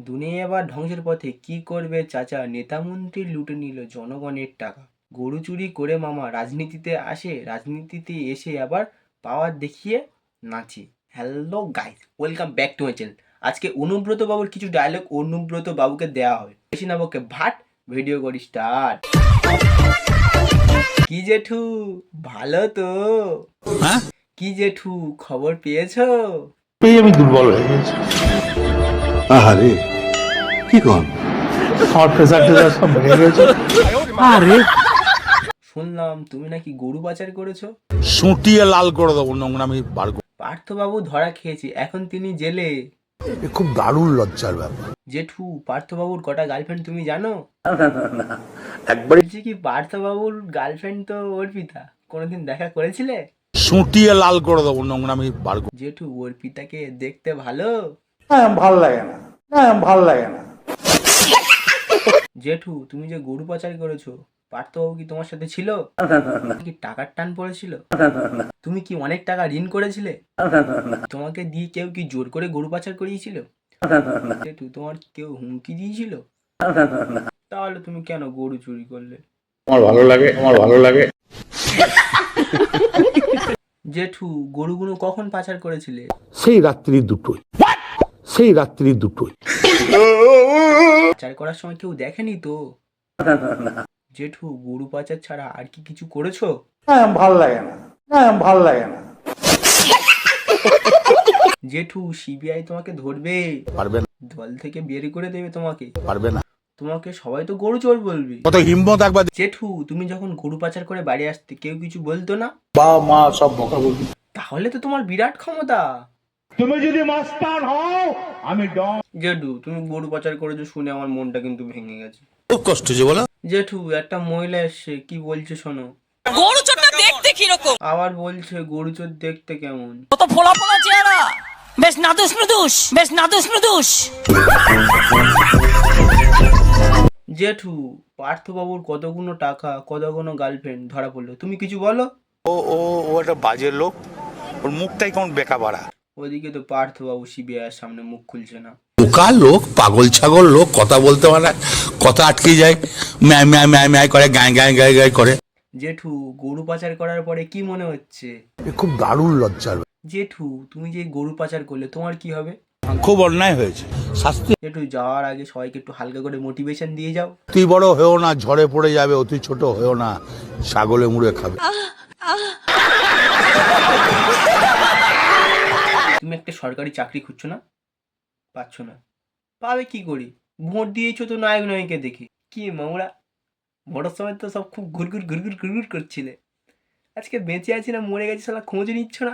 দুনিয়া এবার ধ্বংসের পথে, কি করবে চাচা? নেতা মন্ত্রী লুটে নিল জনগণের টাকা। গরু চুরি করে মামা রাজনীতিতে আসে, রাজনীতিতে এসে আবার পাওয়ার দেখিয়ে নাচে। Hello guys, welcome back to my channel. আজকে অনুব্রত বাবুর কিছু ডায়লগ অনুব্রত বাবুকে দেওয়া হবে। বেশি না বকে ভাট, ভিডিও করি স্টার্ট। কি জেঠু, ভালো তো? হ্যাঁ, কি জেঠু, খবর পেয়েছো? আমি দুর্বল হয়ে গেছি। আরে কি কর, আমার প্রেসার টেসার সব বেড়ে গেছে। আরে শুনলাম তুমি নাকি গরু পাচার করেছো। সুটিয়ে লাল করে দেবো, নোংরামি বার করে। পার্থবাবু ধরা খেয়েছে, এখন তিনি জেলে। এ খুব দারুণ লজ্জার ব্যাপার। জেঠু, পার্থবাবুর কটা গার্লফ্রেন্ড তুমি জানো? একবার বলছি কি, পার্থবাবুর গার্লফ্রেন্ড তো অর্পিতা, কোনোদিন দেখা করেছিলে? সুটিয়ে লাল করে দেবো, নোংরামি বার করে। জেঠু, অর্পিতাকে দেখতে ভালো? ভাল লাগে না, ভাল লাগে না। জেঠু, তুমি যে গরু পাচার করেছো, পার্থবাবু কি তোমার সাথে ছিল? কি টাকার টান পড়েছিল? তুমি কি অনেক টাকা ঋণ করেছিলে? তোমাকে দিয়ে কেউ কি জোর করে গরু পাচার করিয়েছিল? জেঠু, তোমার কেউ হুমকি দিয়েছিল? তাহলে তুমি কেন গরু চুরি করলে? আমার ভালো লাগে। জেঠু, গরুগুলো কখন পাচার করেছিলে? সেই রাত্রি দুটোই। পাচার করার সময় কেউ দেখেনি তো? জেঠু, গরু পাচার ছাড়া আর কি কিছু করেছো? ভাল লাগে না। জেঠু, সিবিআই তোমাকে ধরবে, পারবে না, দল থেকে বের করে দেবে তোমাকে। পারবে না। তোমাকে সবাই তো গরু চোর বলবে। কত হিম্মত একবার। জেঠু, তুমি যখন গরু পাচার করে বাড়ি আসতে, কেউ কিছু বলতো না? বাবা মা সব বকা বলবি। তাহলে তো তোমার বিরাট ক্ষমতা। তুমি যদি মাস্টার হও আমি ডন। জেঠু, তুমি গরু পাচার করেছো শুনে আমার মনটা কিন্তু ভেঙে গেছে। খুব কষ্ট যে বলো। জেঠু, একটা মহিলা এসছে, কি বলছে শোনো। গরু চোরটা দেখতে কিরকম? আবার বলছে গরু চোর দেখতে কেমন। কত ফোলা ফোলা চেহারা, বেশ নাদুস নুদুস। জেঠু, পার্থবাবুর কতগুলো টাকা, কতগুলো গার্লফ্রেন্ড ধরা পড়লো, তুমি কিছু বলো। ও একটা বাজে লোক, ওর মুখটাই কেমন বেকা বাড়া। ওদিকে তো পার্থবাবু সিবিআইয়ের সামনে মুখ খুলছে না। বোকা লোক, পাগল ছাগল লোক, কথা বলতে পারে, কথা আটকে যায়, ম্যায় করে, গায় করে। জেঠু, গরু পাচার করার পরে কি মনে হচ্ছে? এ খুব দারুণ লজ্জার। জেঠু, তুমি যে গরু পাচার করলে, তোমার কি হবে? খুব অন্যায় হয়েছে, শাস্তি। জেঠু, যাওয়ার আগে সবাইকে একটু হালকা করে মোটিভেশন দিয়ে যাও। তুই বড় হয়েও না, ঝড়ে পড়ে যাবে, অতি ছোট হয়েও না, ছাগলে মুড়ে খাবে। তুমি একটা সরকারি চাকরি খুঁজছো না? পাচ্ছ না, পাবে কি করি? ভোট দিয়েছো তো নায়ক নায়িকা দেখে। কি মামুরা, ভোটের সময় তো সব খুব ঘুরঘুর করছিলে, আজকে বেঁচে আছি না মরে গেছি সালা খোঁজ নিচ্ছ না।